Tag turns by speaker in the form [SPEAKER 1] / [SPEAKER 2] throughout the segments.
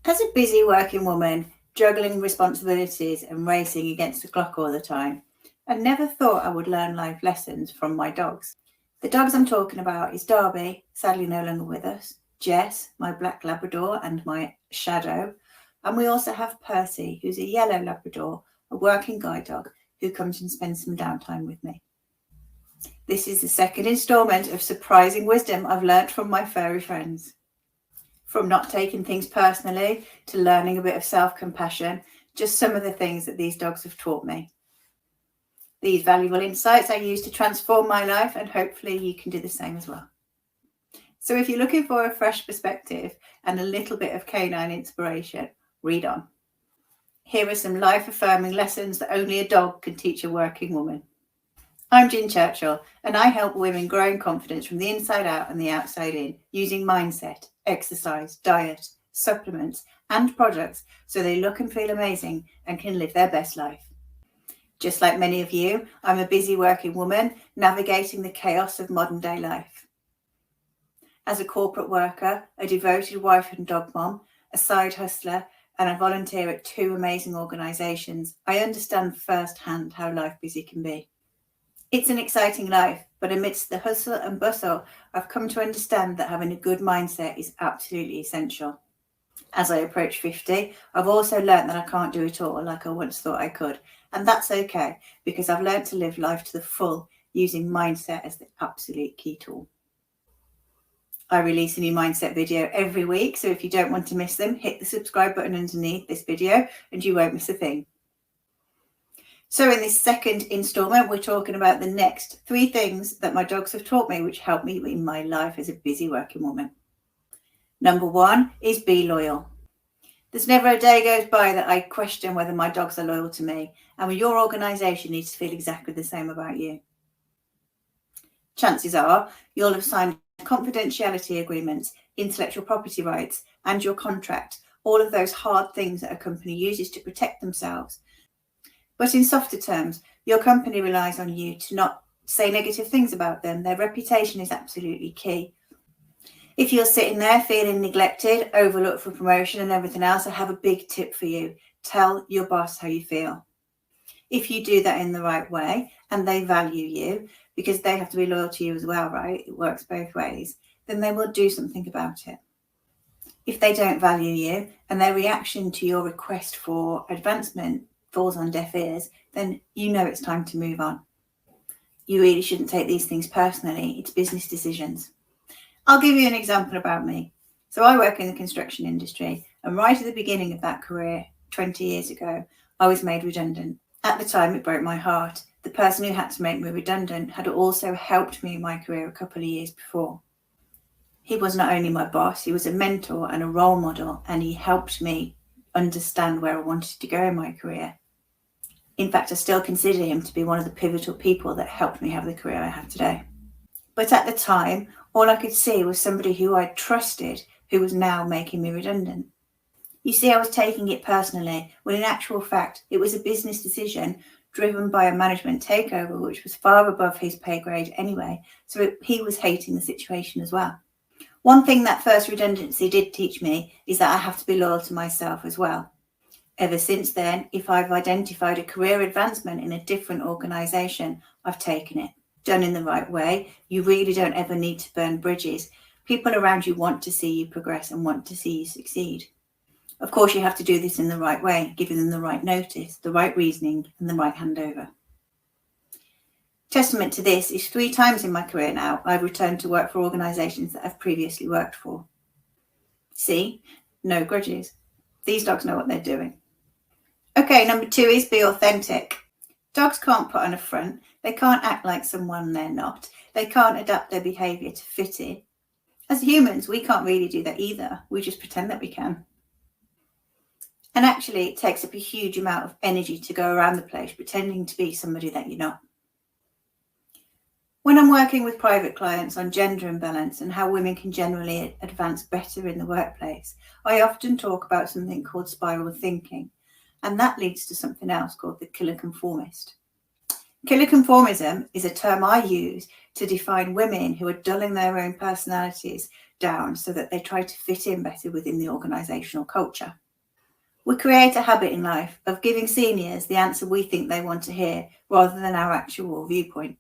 [SPEAKER 1] As a busy working woman, juggling responsibilities and racing against the clock all the time, I never thought I would learn life lessons from my dogs. The dogs I'm talking about is Darby, sadly no longer with us, Jess, my black Labrador and my shadow, and we also have Percy, who's a yellow Labrador, a working guide dog who comes and spends some downtime with me. This is the second instalment of surprising wisdom I've learnt from my furry friends. From not taking things personally to learning a bit of self-compassion, just some of the things that these dogs have taught me. These valuable insights I use to transform my life, and hopefully you can do the same as well. So if you're looking for a fresh perspective and a little bit of canine inspiration, read on. Here are some life-affirming lessons that only a dog can teach a working woman. I'm Jen Churchill, and I help women grow in confidence from the inside out and the outside in, using mindset, exercise, diet, supplements, and products so they look and feel amazing and can live their best life. Just like many of you, I'm a busy working woman navigating the chaos of modern day life. As a corporate worker, a devoted wife and dog mom, a side hustler, and a volunteer at 2 amazing organisations, I understand firsthand how life busy can be. It's an exciting life, but amidst the hustle and bustle, I've come to understand that having a good mindset is absolutely essential. As I approach 50, I've also learnt that I can't do it all like I once thought I could. And that's okay, because I've learnt to live life to the full, using mindset as the absolute key tool. I release a new mindset video every week, so if you don't want to miss them, hit the subscribe button underneath this video and you won't miss a thing. So in this second instalment, we're talking about the next 3 things that my dogs have taught me, which help me in my life as a busy working woman. Number 1 is be loyal. There's never a day goes by that I question whether my dogs are loyal to me, and your organisation needs to feel exactly the same about you. Chances are you'll have signed confidentiality agreements, intellectual property rights, and your contract, all of those hard things that a company uses to protect themselves. But in softer terms, your company relies on you to not say negative things about them. Their reputation is absolutely key. If you're sitting there feeling neglected, overlooked for promotion and everything else, I have a big tip for you. Tell your boss how you feel. If you do that in the right way and they value you, because they have to be loyal to you as well, right? It works both ways. Then they will do something about it. If they don't value you and their reaction to your request for advancement falls on deaf ears, then you know it's time to move on. You really shouldn't take these things personally. It's business decisions. I'll give you an example about me. So I work in the construction industry, and right at the beginning of that career, 20 years ago, I was made redundant. At the time, it broke my heart. The person who had to make me redundant had also helped me in my career a couple of years before. He was not only my boss, he was a mentor and a role model, and he helped me understand where I wanted to go in my career. In fact, I still consider him to be one of the pivotal people that helped me have the career I have today. But at the time, all I could see was somebody who I trusted who was now making me redundant. You see, I was taking it personally, when in actual fact, it was a business decision driven by a management takeover, which was far above his pay grade anyway. So he was hating the situation as well. One thing that first redundancy did teach me is that I have to be loyal to myself as well. Ever since then, if I've identified a career advancement in a different organisation, I've taken it. Done in the right way, you really don't ever need to burn bridges. People around you want to see you progress and want to see you succeed. Of course, you have to do this in the right way, giving them the right notice, the right reasoning, and the right handover. Testament to this is 3 times in my career now, I've returned to work for organisations that I've previously worked for. See, no grudges. These dogs know what they're doing. Okay, number 2 is be authentic. Dogs can't put on a front. They can't act like someone they're not. They can't adapt their behaviour to fit in. As humans, we can't really do that either. We just pretend that we can. And actually, it takes up a huge amount of energy to go around the place pretending to be somebody that you're not. When I'm working with private clients on gender imbalance and how women can generally advance better in the workplace, I often talk about something called spiral thinking. And that leads to something else called the killer conformist. Killer conformism is a term I use to define women who are dulling their own personalities down so that they try to fit in better within the organisational culture. We create a habit in life of giving seniors the answer we think they want to hear rather than our actual viewpoint.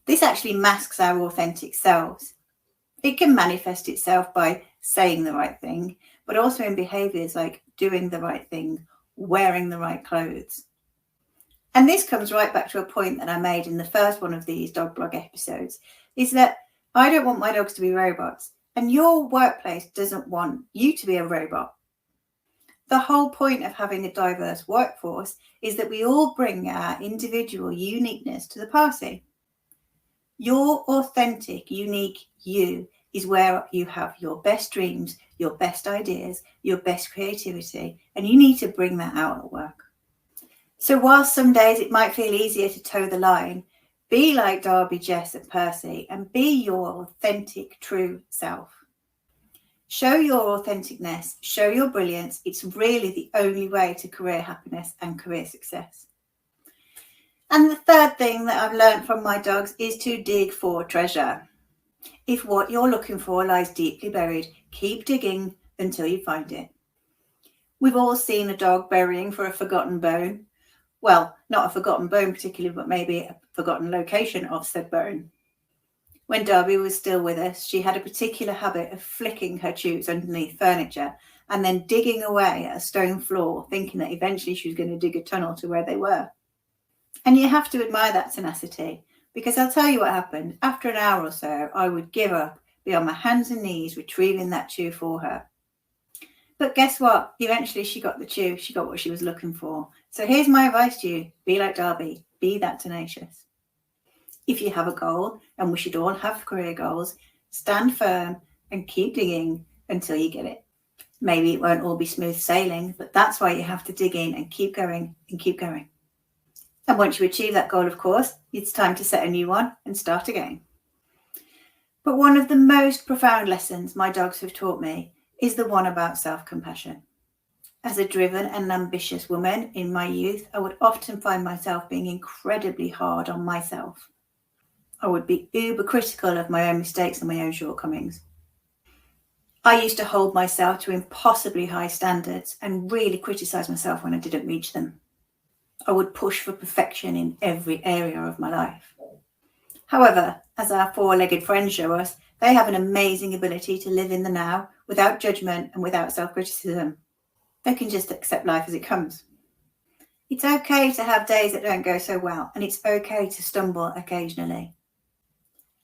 [SPEAKER 1] This actually masks our authentic selves. It can manifest itself by saying the right thing, but also in behaviours like doing the right thing, wearing the right clothes. And this comes right back to a point that I made in the first one of these dog blog episodes, is that I don't want my dogs to be robots, and your workplace doesn't want you to be a robot. The whole point of having a diverse workforce is that we all bring our individual uniqueness to the party. Your authentic, unique you is where you have your best dreams, your best ideas, your best creativity, and you need to bring that out at work. So whilst some days it might feel easier to toe the line, be like Darby, Jess and Percy and be your authentic, true self. Show your authenticness, show your brilliance. It's really the only way to career happiness and career success. And the third thing that I've learned from my dogs is to dig for treasure. If what you're looking for lies deeply buried, keep digging until you find it. We've all seen a dog burying for a forgotten bone. Well, not a forgotten bone particularly, but maybe a forgotten location of said bone. When Darby was still with us, she had a particular habit of flicking her chews underneath furniture and then digging away at a stone floor, thinking that eventually she was going to dig a tunnel to where they were. And you have to admire that tenacity, because I'll tell you what happened. After an hour or so, I would give up, be on my hands and knees retrieving that chew for her. But guess what? Eventually she got the chew. She got what she was looking for. So here's my advice to you. Be like Darby. Be that tenacious. If you have a goal, and we should all have career goals, stand firm and keep digging until you get it. Maybe it won't all be smooth sailing, but that's why you have to dig in and keep going and keep going. And once you achieve that goal, of course, it's time to set a new one and start again. But one of the most profound lessons my dogs have taught me is the one about self-compassion. As a driven and ambitious woman in my youth, I would often find myself being incredibly hard on myself. I would be uber critical of my own mistakes and my own shortcomings. I used to hold myself to impossibly high standards and really criticize myself when I didn't reach them. I would push for perfection in every area of my life. However, as our four-legged friends show us, they have an amazing ability to live in the now without judgment and without self-criticism. They can just accept life as it comes. It's okay to have days that don't go so well, and it's okay to stumble occasionally.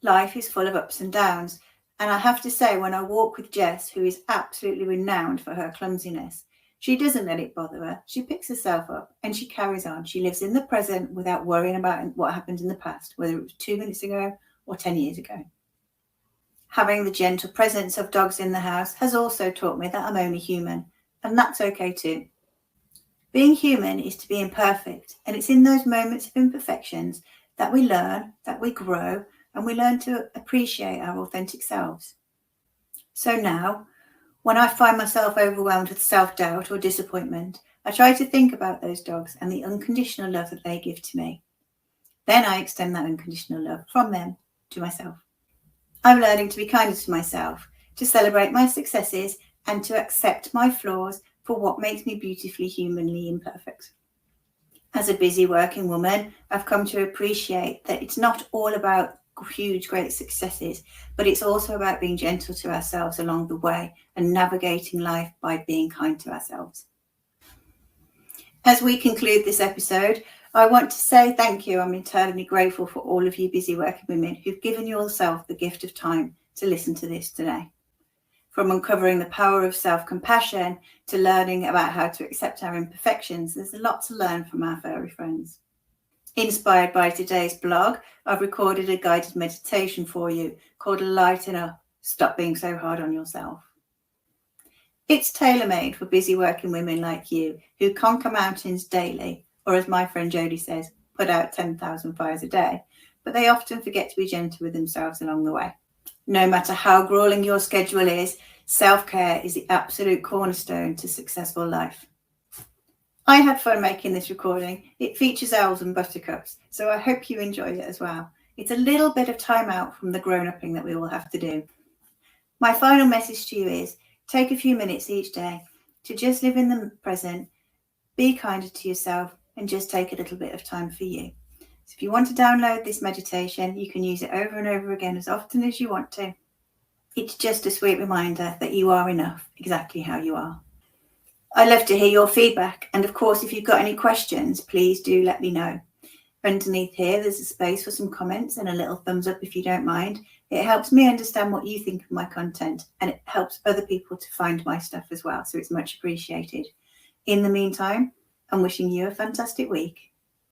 [SPEAKER 1] Life is full of ups and downs, and I have to say, when I walk with Jess, who is absolutely renowned for her clumsiness, she doesn't let it bother her. She picks herself up and she carries on. She lives in the present without worrying about what happened in the past, whether it was 2 minutes ago or 10 years ago. Having the gentle presence of dogs in the house has also taught me that I'm only human, and that's okay too. Being human is to be imperfect, and it's in those moments of imperfections that we learn, that we grow, and we learn to appreciate our authentic selves. So now, when I find myself overwhelmed with self-doubt or disappointment, I try to think about those dogs and the unconditional love that they give to me. Then I extend that unconditional love from them to myself. I'm learning to be kinder to myself, to celebrate my successes and to accept my flaws for what makes me beautifully humanly imperfect. As a busy working woman, I've come to appreciate that it's not all about huge, great successes, but it's also about being gentle to ourselves along the way and navigating life by being kind to ourselves. As we conclude this episode, I want to say thank you. I'm eternally grateful for all of you busy working women who've given yourself the gift of time to listen to this today. From uncovering the power of self-compassion to learning about how to accept our imperfections, there's a lot to learn from our furry friends. Inspired by today's blog, I've recorded a guided meditation for you called Lighten Up, Stop Being So Hard on Yourself. It's tailor-made for busy working women like you who conquer mountains daily, or as my friend Jodie says, put out 10,000 fires a day, but they often forget to be gentle with themselves along the way. No matter how grueling your schedule is, self-care is the absolute cornerstone to successful life. I had fun making this recording. It features owls and buttercups, so I hope you enjoy it as well. It's a little bit of time out from the grown-upping that we all have to do. My final message to you is, take a few minutes each day to just live in the present, be kinder to yourself, and just take a little bit of time for you. So if you want to download this meditation, you can use it over and over again as often as you want to. It's just a sweet reminder that you are enough exactly how you are. I love to hear your feedback, and of course, if you've got any questions, please do let me know. Underneath here, there's a space for some comments and a little thumbs up if you don't mind. It helps me understand what you think of my content, and it helps other people to find my stuff as well, so it's much appreciated. In the meantime, I'm wishing you a fantastic week.